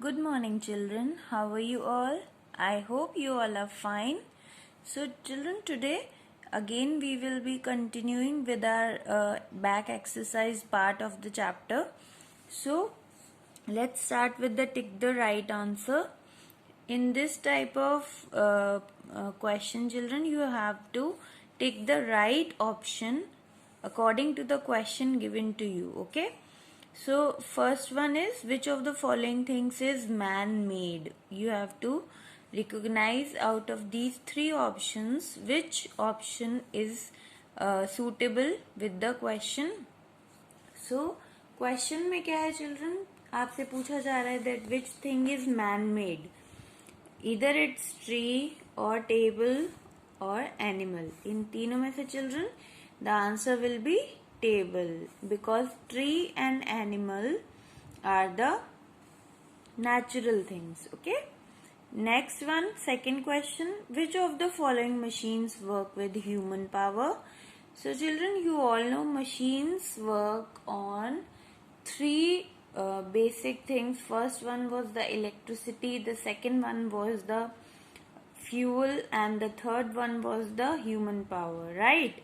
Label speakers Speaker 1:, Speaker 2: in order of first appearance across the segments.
Speaker 1: Good morning, children. How are you all? I hope you all are fine. So, children, today again we will be continuing with our back exercise part of the chapter. So, let's start with the tick the right answer. In this type of question, children, you have to tick the right option according to the question given to you. Okay. So first one is, which of the following things is man-made? You have to recognize out of these three options which option is suitable with the question. So question में क्या है children? आपसे पूछा जा रहा है that which thing is man-made? Either it's tree or table or animal. इन तीनों में से children, the answer will be table, because tree and animal are the natural things. Okay. Next one, second question, which of the following machines work with human power? So children, you all know machines work on three basic things. First one was the electricity, the second one was the fuel, and the third one was the human power, right?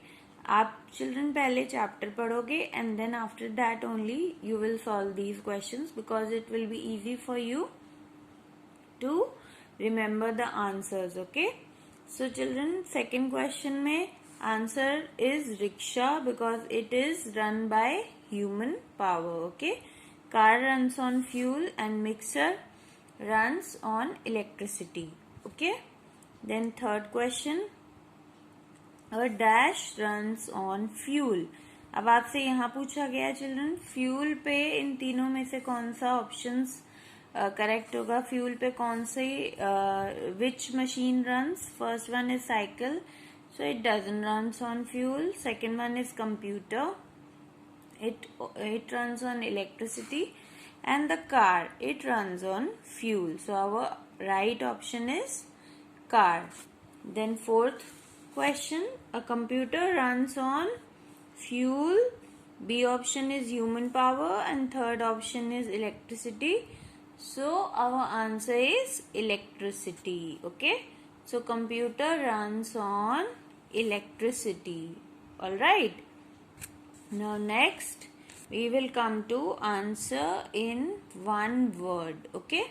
Speaker 1: आप children पहले chapter पढ़ोगे and then after that only you will solve these questions, because it will be easy for you to remember the answers. Okay, so children second question में answer is rickshaw, because it is run by human power. Okay, car runs on fuel and mixer runs on electricity. Okay, then third question, और dash runs on fuel. अब आपसे यहाँ पूछा गया children, fuel पे इन तीनों में से कौन सा ऑप्शंस करेक्ट होगा? फ्यूल पे कौन से विच machine runs? First one is cycle, so it doesn't runs on fuel. Second one is computer, it runs on electricity, and the car, it runs on fuel. So our right option is car. Then fourth question, a computer runs on fuel. B option is human power and third option is electricity. So our answer is electricity. Okay, so computer runs on electricity. All right. Now next we will come to answer in one word. Okay,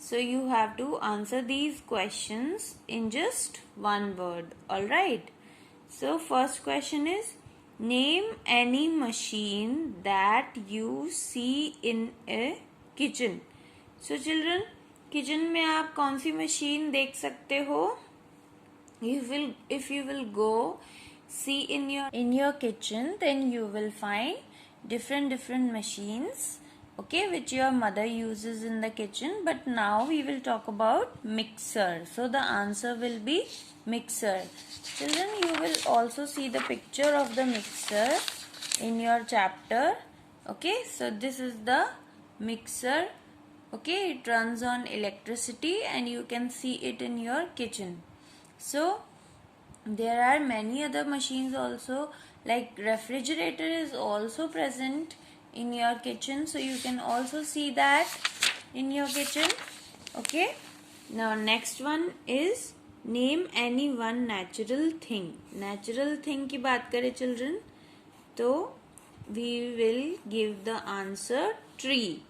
Speaker 1: so you have to answer these questions in just one word. All right, so first question is, name any machine that you see in a kitchen. So children, kitchen में आप कौन सी machine देख सकते हो? If you will go see in your kitchen, then you will find different machines, okay, which your mother uses in the kitchen. But now we will talk about mixer. So the answer will be mixer. Children, you will also see the picture of the mixer in your chapter. Okay, so this is the mixer. Okay, it runs on electricity and you can see it in your kitchen. So there are many other machines also, like refrigerator is also present in your kitchen, so you can also see that in your kitchen. Okay, now next one is, name any one natural thing. Natural thing की बात करें children, तो we will give the answer tree.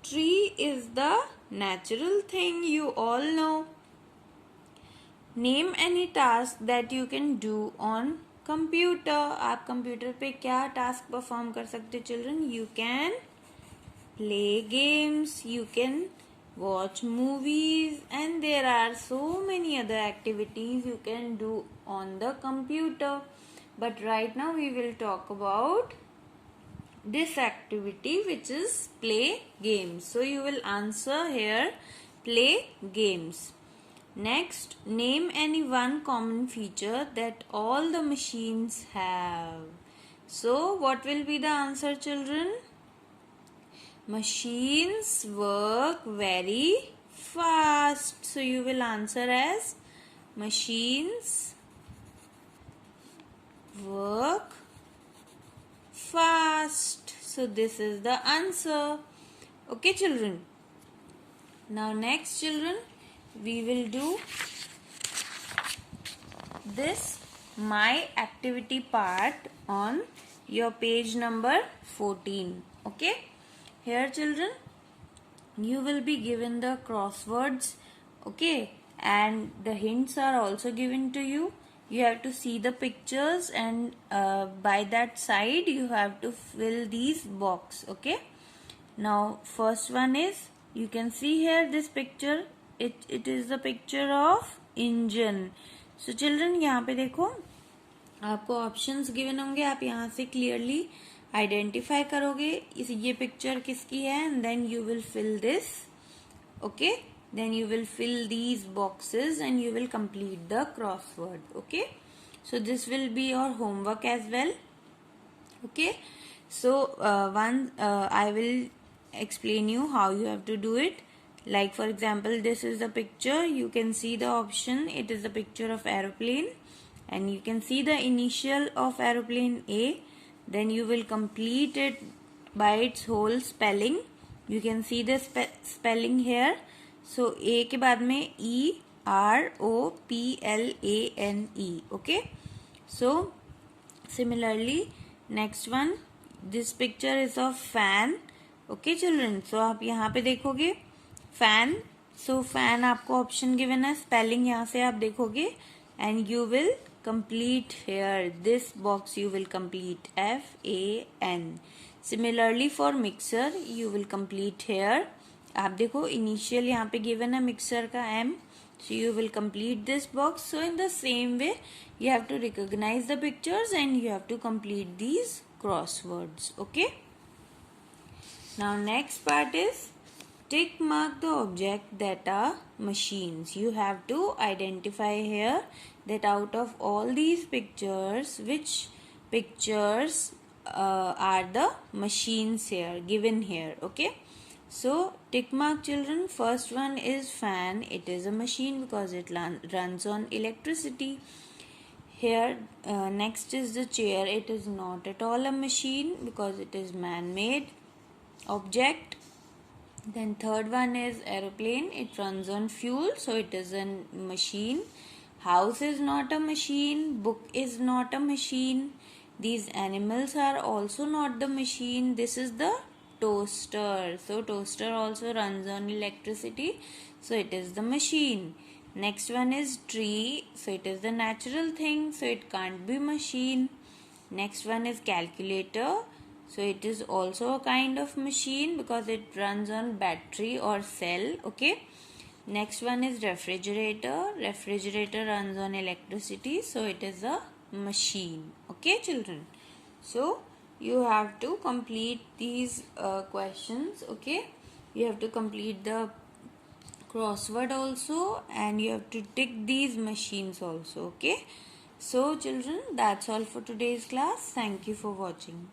Speaker 1: Tree is the natural thing, you all know. Name any task that you can do on computer. आप computer पे क्या task perform कर सकते हो children? You can play games, you can watch movies, and there are so many other activities you can do on the computer. But right now we will talk about this activity, which is play games. So you will answer here play games. Next, name any one common feature that all the machines have. So what will be the answer children? Machines work very fast. So you will answer as machines work fast. So this is the answer. Okay children. Now next children, we will do this my activity part on your page number 14. Okay, here children, you will be given the crosswords. Okay, and the hints are also given to you. You have to see the pictures, and by that side you have to fill these box. Okay, now first one is, you can see here this picture, it is the picture of engine. So children, यहाँ पे देखो आपको options given होंगे, आप यहाँ से clearly identify करोगे ये पिक्चर किसकी है, and then you will fill this. Okay, then you will fill these boxes and you will complete the crossword. Okay, so this will be your homework as well. Okay, so I will explain you how you have to do it. Like for example, this is the picture, you can see the option, it is the picture of aeroplane, and you can see the initial of aeroplane A. Then you will complete it by its whole spelling. You can see the spelling here. So A के बाद में EROPLANE. Okay, so similarly next one, this picture is of fan. Okay children, so आप यहाँ पे देखोगे fan. So fan आपको option given है, spelling यहाँ से आप देखोगे, and you will complete here this box. You will complete FAN. Similarly for mixer, you will complete here. आप देखो इनिशियल यहाँ पे गिवन है मिक्सर का M, so you will complete this box. So in the same way, you have to recognize the pictures and you have to complete these crosswords. Okay, now next part is tick mark the object that are machines. You have to identify here that out of all these pictures, which pictures are the machines here given here. Okay, so tick mark children. First one is fan. It is a machine because it runs on electricity. Here next is the chair. It is not at all a machine because it is man-made object. Then third one is aeroplane. It runs on fuel, so it is a machine. House is not a machine. Book is not a machine. These animals are also not the machine. This is the toaster. So toaster also runs on electricity, so it is the machine. Next one is tree. So it is the natural thing, so it can't be machine. Next one is calculator. So it is also a kind of machine because it runs on battery or cell. Okay. Next one is refrigerator. Refrigerator runs on electricity, so it is a machine. Okay children, so you have to complete these questions. Okay, you have to complete the crossword also, and you have to tick these machines also. Okay, so children, that's all for today's class. Thank you for watching.